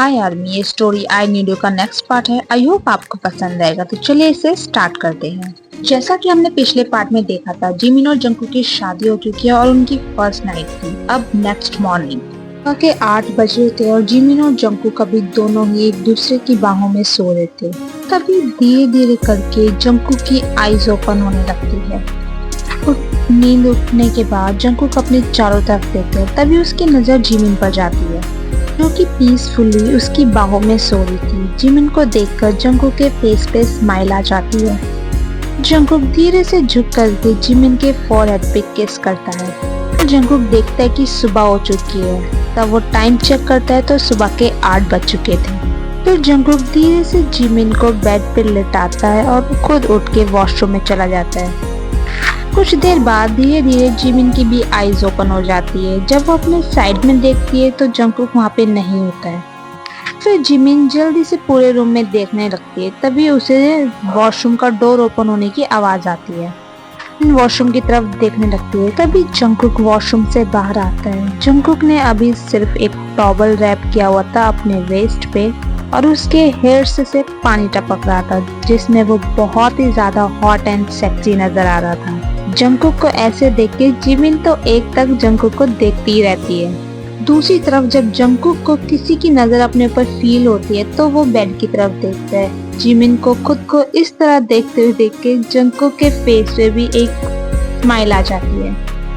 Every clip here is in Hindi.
हाय आर्मी, ये स्टोरी आई नीड यू का नेक्स्ट पार्ट है। आई होप आपको पसंद आएगा, तो चलिए इसे स्टार्ट करते हैं। जैसा कि हमने पिछले पार्ट में देखा था, जिमिन और जंकुक की शादी हो चुकी है और उनकी फर्स्ट नाइट थी। अब नेक्स्ट मॉर्निंग के 8 बजे थे और जिमिन और जंकुक अभी दोनों ही एक दूसरे की बाहों में सो रहे थे। तभी धीरे धीरे करके जंकुक की आईज ओपन होने लगती है। नींद उठने के बाद जंकुक अपने चारों तरफ देखता है। तभी उसकी नजर जिमिन पर जाती है, जो कि पीसफुली उसकी बाहों में सो रही थी। जिमिन को देखकर जंकुक के फेस पे स्माइल आ जाती है। जंकुक धीरे से झुक करके जिमिन के फोरहेड पे किस करता है। जंकुक देखता है कि सुबह हो चुकी है। तब वो टाइम चेक करता है तो सुबह के 8 बज चुके थे। फिर जंकुक धीरे से जिमिन को बेड पे लेटाता है और खुद उठ के वॉशरूम में चला जाता है। कुछ देर बाद धीरे धीरे जिमिन की भी आईज ओपन हो जाती है। जब वो अपने साइड में देखती है तो जंकुक वहाँ पे नहीं होता है। फिर जिमिन जल्दी से पूरे रूम में देखने लगती है। तभी उसे वॉशरूम का डोर ओपन होने की आवाज आती है। वॉशरूम की तरफ देखने लगती है। तभी जंकुक वॉशरूम से बाहर आता है। जंकुक ने अभी सिर्फ एक टॉवल रैप किया हुआ था अपने वेस्ट पे और उसके हेयर्स से पानी टपक रहा था, जिसमें वो बहुत ही ज्यादा हॉट एंड सेक्सी नजर आ रहा था। जंकुक को ऐसे देख के जिमिन तो एक तक जंकुक को देखती ही रहती है। दूसरी तरफ जब जंकुक को किसी की नजर अपने ऊपर फील होती है तो वो बेड की तरफ देखता है। जिमिन को खुद को इस तरह देखते हुए देख के जंकुक के फेस पे भी एक स्माइल आ जाती है।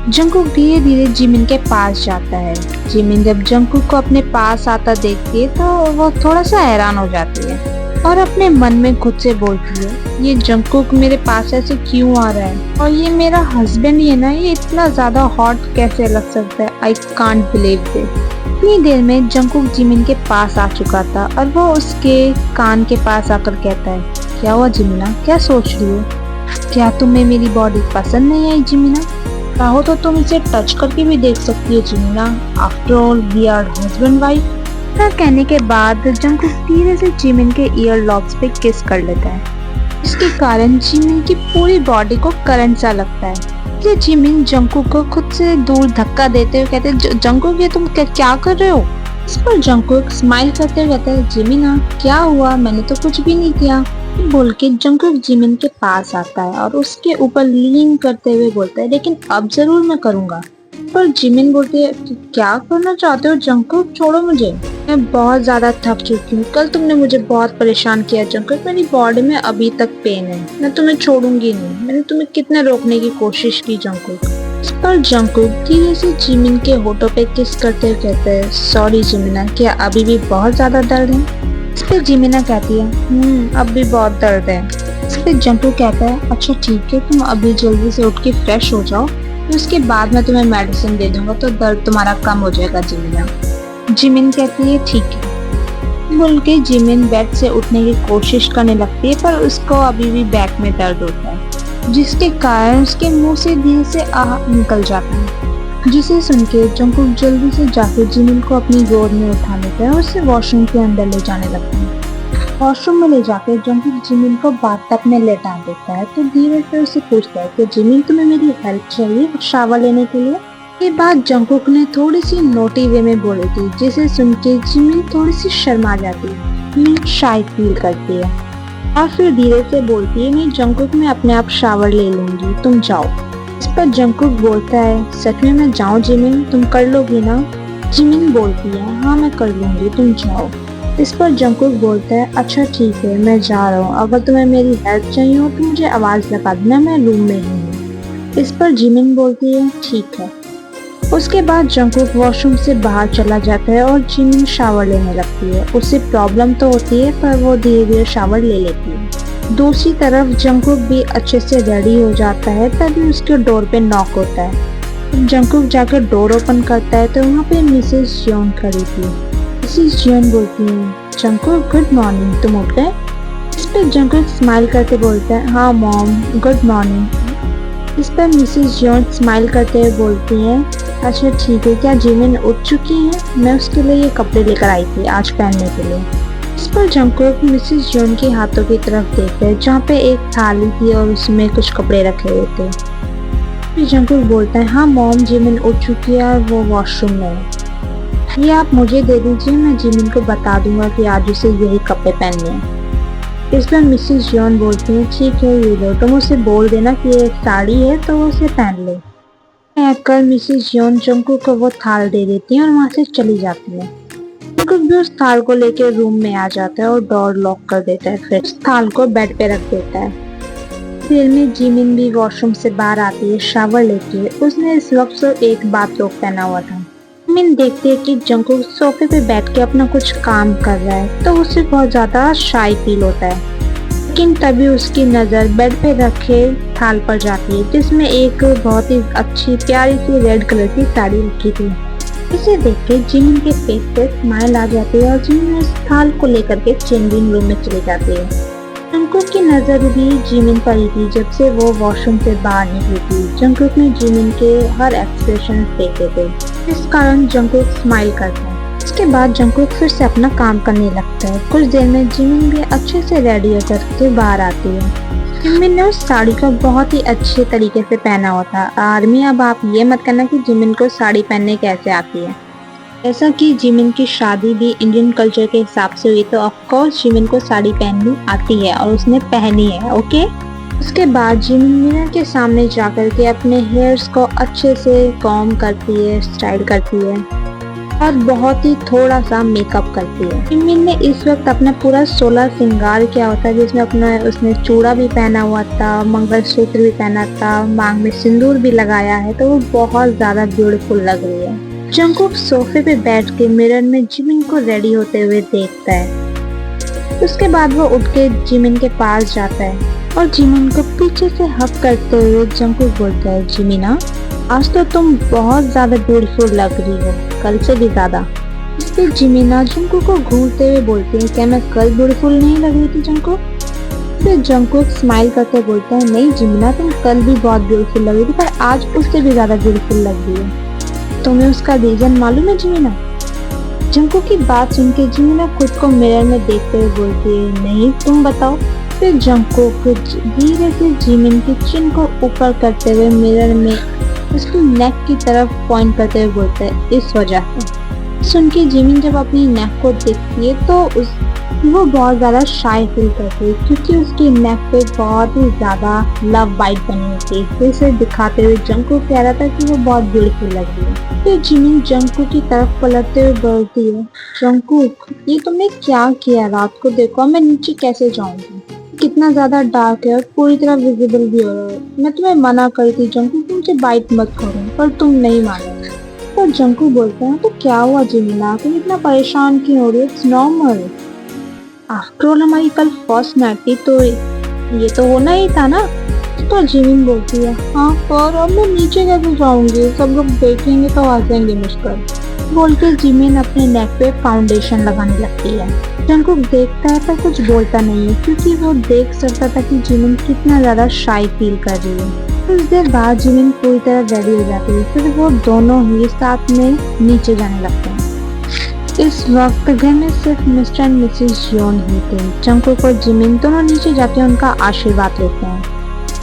जंकुक धीरे धीरे जिमिन के पास जाता है। जिमिन जब जंकुक को अपने पास आता देखती है तो वो थोड़ा सा हैरान हो जाती है और अपने मन में खुद से बोलती है, ये जंकुक मेरे पास ऐसे क्यों आ रहा है और ये मेरा हस्बैंड ही है ना, ये इतना ज्यादा हॉट कैसे लग सकता है। I can't believe this. इतनी देर में जंकुक जिमिन के पास आ चुका था और वो उसके कान के पास आकर कहता है, क्या हुआ जिमिना, क्या सोच रही हो? क्या तुम्हें मेरी बॉडी पसंद नहीं आई जिमिना? चाहो तो तुम इसे टच करके भी देख सकती हो जिमिना। After all we are husband wife. कहने के बाद जंकुक धीरे से जिमिन के ईयर लॉब्स पे किस कर लेता है। इसके कारण जिमिन की पूरी बॉडी को करंट सा लगता है। ये जिमिन जंकुक को खुद से दूर धक्का देते हुए कहते हैं, जंकुक ये तुम क्या कर रहे हो? इस पर जंकुक स्माइल करते हुए कहता है, जिमिना क्या हुआ, मैंने तो कुछ भी नहीं किया। बोल के जंकुक जिमिन के पास आता है और उसके ऊपर लीन करते हुए बोलता है, लेकिन अब जरूर मैं करूँगा। पर जिमिन बोलती है, क्या करना चाहते हो जंकुक, छोड़ो मुझे, मैं बहुत ज्यादा थक चुकी हूँ। कल तुमने मुझे बहुत परेशान किया जंकुक, मेरी बॉडी में अभी तक पेन है, मैं तुम्हें छोड़ूंगी नहीं। मैंने तुम्हें कितने रोकने की कोशिश की जंकुक। इस पर जंकुक धीरे से जिमिन के होठों पे किस करते हुए कहते हैं, सॉरी जिमिना, क्या अभी भी बहुत ज्यादा दर्द है? इस पे जिमिना कहती है, अब भी बहुत दर्द है। इस पे जंकुक कहता है, अच्छा ठीक है, तुम अभी जल्दी से उठ के फ्रेश हो जाओ, उसके बाद मैं तुम्हें मेडिसिन दे दूंगा तो दर्द तुम्हारा कम हो जाएगा जिमिना। जिमिन कहती है ठीक है। बोल के जिमिन बेड से उठने की कोशिश करने लगती है, पर उसको अभी भी बैक में दर्द होता है, जिसके कारण उसके मुंह से धीरे से आह निकल जाता है। जिसे सुन के जंकुक जल्दी से जाकर जिमिन को अपनी गोद में उठा लेता है और उसे वॉशरूम के अंदर ले जाने लगता है। वॉशरूम में ले जाकर जंकुक जिमिन को बाथटब में लेटा देता है तो धीरे से उसे पूछता है कि जिमिन तुम्हें मेरी हेल्प चाहिए शावर लेने के लिए? ये बात जंकुक ने थोड़ी सी नोटी वे में बोली थी, जिसे सुन के जिमिन थोड़ी सी शर्मा जाती है, शाय फील करती है और फिर धीरे से बोलती है, नहीं जंकुक मैं अपने आप शावर ले लूंगी, तुम जाओ। इस पर जंकुक बोलता है, सच में मैं जाऊँ जिमिन, तुम कर लोगी ना? जिमिन बोलती है, हाँ मैं कर लूंगी, तुम जाओ। इस पर जंकुक बोलता है, अच्छा ठीक है मैं जा रहा हूँ, अगर तुम्हें मेरी हेल्प चाहिए हो तो मुझे आवाज लगा देना, मैं रूम में हूँ। इस पर जिमिन बोलती है ठीक है। उसके बाद जंकुक वॉशरूम से बाहर चला जाता है और जिमिन शावर लेने लगती है। उसे प्रॉब्लम तो होती है पर वो धीरे धीरे शावर ले लेती है। दूसरी तरफ जंकुक भी अच्छे से रेडी हो जाता है। तभी उसके डोर पे नॉक होता है। जंकुक जाकर डोर ओपन करता है तो वहाँ पे मिसेस जियोन खड़ी थी। मिसेस जियोन बोलती है, जंकुक गुड मॉर्निंग, तुम उठ गए? इस पर जंकुक स्माइल करके बोलता है, हाँ मॉम गुड मॉर्निंग। इस पर मिसेस जियोन स्माइल करते हुए बोलती हैं, अच्छा ठीक है, क्या जिमिन उठ चुकी है? मैं उसके लिए ये कपड़े लेकर आई थी आज पहनने के लिए। इस पर जंकुक मिसेस जियोन के हाथों की तरफ देखता है जहाँ पे एक थाली थी और उसमें कुछ कपड़े रखे हुए थे। फिर जंकुक बोलता है, हाँ मॉम जिमिन उठ चुकी है और वो वॉशरूम में है। ये आप मुझे दे दीजिए, मैं जिमिन को बता दूंगा कि आज उसे यही कपड़े पहनने हैं। इस पर मिसेस जॉन बोलती है ठीक है ये लो, तुम उसे बोल देना कि ये साड़ी है तो वो उसे पहन ले। कहकर मिसेस जॉन जंकुक को वो थाल दे देती है और वहाँ से चली जाती है। जंकुक भी उस थाल को लेकर रूम में आ जाता है और डोर लॉक कर देता है, फिर उस थाल को बेड पे रख देता है। फिर में जिमिन भी वॉशरूम से बाहर आती है शावर लेके। उसने इस वक्त सिर्फ एक बाथरोब पहना हुआ था। जिमिन देखती है कि जंकुक सोफे पे बैठ के अपना कुछ काम कर रहा है तो उसे बहुत ज्यादा शाई फील होता है। लेकिन तभी उसकी नजर बेड पे रखे थाल पर जाती है जिसमें एक बहुत ही अच्छी प्यारी सी रेड कलर की साड़ी रखी थी। इसे देख के जिमिन के फेस पे स्माइल आ जाती है और जिमिन उस थाल को लेकर के चेंजिंग रूम में चली जाती है। जंकुक की नजर भी जिमिन पर ही थी जब से वो वॉशरूम से बाहर निकली थी। जंकुक ने जिमिन के हर एक्सप्रेशन देखे थे, इस कारण जंकुक स्माइल करता है। इसके बाद जंकुक फिर से अपना काम करने लगता है। कुछ देर में जिमिन भी अच्छे से रेडी होकर के बाहर आती है। जिमिन ने उस साड़ी को बहुत ही अच्छे तरीके से पहना हुआ था। आर्मी अब आप ये मत करना कि जिमिन को साड़ी पहनने कैसे आती है। जैसा कि जिमिन की शादी भी इंडियन कल्चर के हिसाब से हुई तो ऑफ कोर्स जिमिन को साड़ी पहननी आती है और उसने पहनी है। ओके। उसके बाद जिमिन मिरर के सामने जाकर के अपने हेयर्स को अच्छे से कॉम्ब करती है, स्टाइल करती है और बहुत ही थोड़ा सा मेकअप करती है। जिमिन ने इस वक्त अपना पूरा 16 श्रृंगार किया होता है जिसमें अपना उसने चूड़ा भी पहना हुआ था, मंगलसूत्र भी पहना था, मांग में सिंदूर भी लगाया है, तो वो बहुत ज्यादा ब्यूटीफुल लग रही है। जंकुक सोफे पे बैठ के मिरर में जिमिन को रेडी होते हुए देखता है। उसके बाद वो उठ के जिमिन के पास जाता है और जिमिन को पीछे से हक करते हुए जंकुक बोलता है जिमिना आज तो तुम बहुत ज्यादा ब्यूटीफुल लग रही हो, कल से भी ज्यादा। इस पे जिमिना जंकुक को घूरते हुए बोलती है क्या मैं कल ब्यूटीफुल नहीं लग रही थी जंकुक? फिर जंकुक स्माइल करके बोलता है नहीं जिमिना तुम कल भी बहुत ब्यूटीफुल लग रही थी पर आज उससे भी ज्यादा ब्यूटीफुल लग रही है। तुम्हें उसका रीजन मालूम है जिमिना? जंकुक की बात सुन के जिमिना खुद को मिरर में देखते हुए बोलती है नहीं तुम बताओ। फिर जंकुक धीरे से जिमिन की चिन को ऊपर करते हुए मिरर में उसकी नेक की तरफ पॉइंट करते हुए बोलता है इस वजह से। सुन के जिमिन जब अपनी नेक को देखती है तो वो बहुत ज्यादा शाय फील करती है क्योंकि उसकी नेक पे बहुत ही ज्यादा लव बाइट बनी होती है। इसे दिखाते हुए जंकुक कह रहा था कि वो बहुत ब्यूटीफुल लग रही है। फिर जिमिन जंकुक की तरफ पलटते हुए बोलती है जंकुक ये तुमने क्या किया? रात को देखो मैं नीचे कैसे जाऊंगी, कितना ज्यादा डार्क है और पूरी तरह विजिबल भी हो रहा है। मैं तुम्हें मना करी थी जंकुक मुझे बाइट मत करो पर तुम नहीं माने। तो जंकुक बोलता है तो क्या हुआ जिमिना, तुम इतना परेशान क्यों हो रही हो? It's normal. आफ्टर ऑल हमारी कल फर्स्ट नाइट थी तो ये तो होना ही था ना। तो जिमिन बोलती है हाँ पर अब मैं नीचे कैसे जाऊंगी, सब लोग देखेंगे तो हंसेंगे मुझ पर। बोल के जिमिन अपने नेक पे फाउंडेशन लगाने लगती है। जंकुक देखता है पर कुछ बोलता नहीं है क्योंकि वो देख सकता था कि जिमिन कितना ज्यादा शाय फील कर रही है। कुछ देर बाद जिमिन पूरी तरह रेडी हो जाती है, फिर वो दोनों ही साथ में नीचे जाने लगते हैं। इस वक्त घर में सिर्फ मिस्टर एंड मिसेस जियोन ही थे। जंकुक और जिमिन दोनों नीचे जाके उनका आशीर्वाद लेते हैं।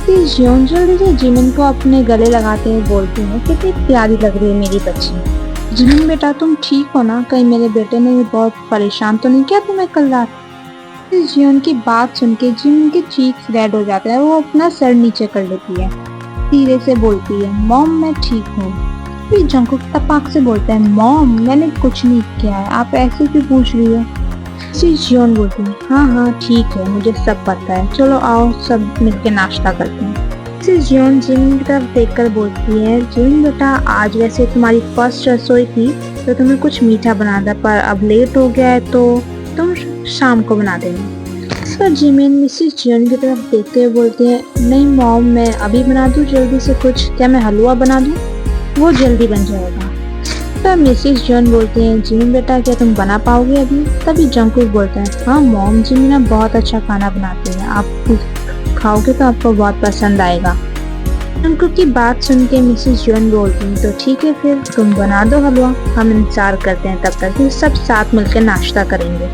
मिसेस जियोन जल्दी से जिमिन को अपने गले लगाते हुए बोलती है कितनी प्यारी लग रही है मेरी बच्ची। जिमिन बेटा तुम ठीक हो ना? कहीं मेरे बेटे ने बहुत परेशान तो नहीं किया तुम्हें कल रात? मिसेस जियोन की बात सुन के जिमिन के चीक्स रेड हो जाते हैं। वो अपना सर नीचे कर लेती है, धीरे से बोलती है मॉम मैं ठीक हूँ। फिर जंकुक तपाक से बोलता है मॉम मैंने कुछ नहीं किया है, आप ऐसे क्यों पूछ रही हो? मिसेस जियोन बोलती है हाँ ठीक है मुझे सब पता है, चलो आओ सब मिलके नाश्ता करते हैं। मिसेस जियोन जिमिन की तरफ देखकर बोलती है जिमिन बेटा आज वैसे तुम्हारी फर्स्ट रसोई थी तो तुम्हें कुछ मीठा बनाना था पर अब लेट हो गया है तो तुम शाम को बना देना। इस पर जिमिन मिसेस जियोन की तरफ देखते हुए बोलती है नहीं मॉम मैं अभी बना दूँ जल्दी से कुछ, क्या मैं हलवा बना दूँ? वो जल्दी बन जाएगा। तब मिसेस जॉन बोलती हैं जिमिन बेटा क्या तुम बना पाओगे अभी? तभी जंकुक बोलता है हाँ मॉम जिमिना बहुत अच्छा खाना बनाती है, आप खाओगे तो आपको बहुत पसंद आएगा। जंकुक की बात सुन के मिसेस जॉन बोलती हैं तो ठीक है फिर तुम बना दो हलवा, हम इंतजार करते हैं तब तक फिर सब साथ मिलकर नाश्ता करेंगे।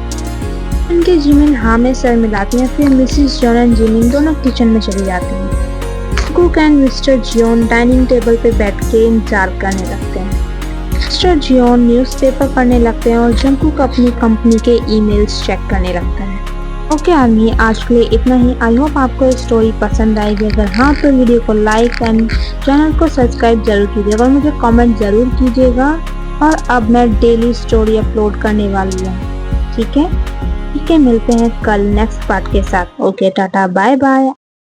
उनके जिमिन हाँ में सर मिलाती हैं। फिर मिसेस जॉन एंड जिमिन दोनों किचन में चली जाती हैं। Cook and Mr Jeon dining table पे बैठ के इंतजार करने लगते हैं। मिस्टर जियोन न्यूज़पेपर पढ़ने लगते हैं और जंगकुक अपनी कंपनी के ईमेल्स चेक करने लगता है। ओके आर्मी, आज के लिए इतना ही। आई होप आपको ये स्टोरी पसंद आएगी। अगर हाँ तो वीडियो को लाइक एंड चैनल को सब्सक्राइब जरूर कीजिएगा और मुझे कमेंट जरूर कीजिएगा। और अब मैं डेली स्टोरी अपलोड करने वाली हूँ। ठीक है, मिलते हैं कल नेक्स्ट पार्ट के साथ। Okay, tata, bye bye.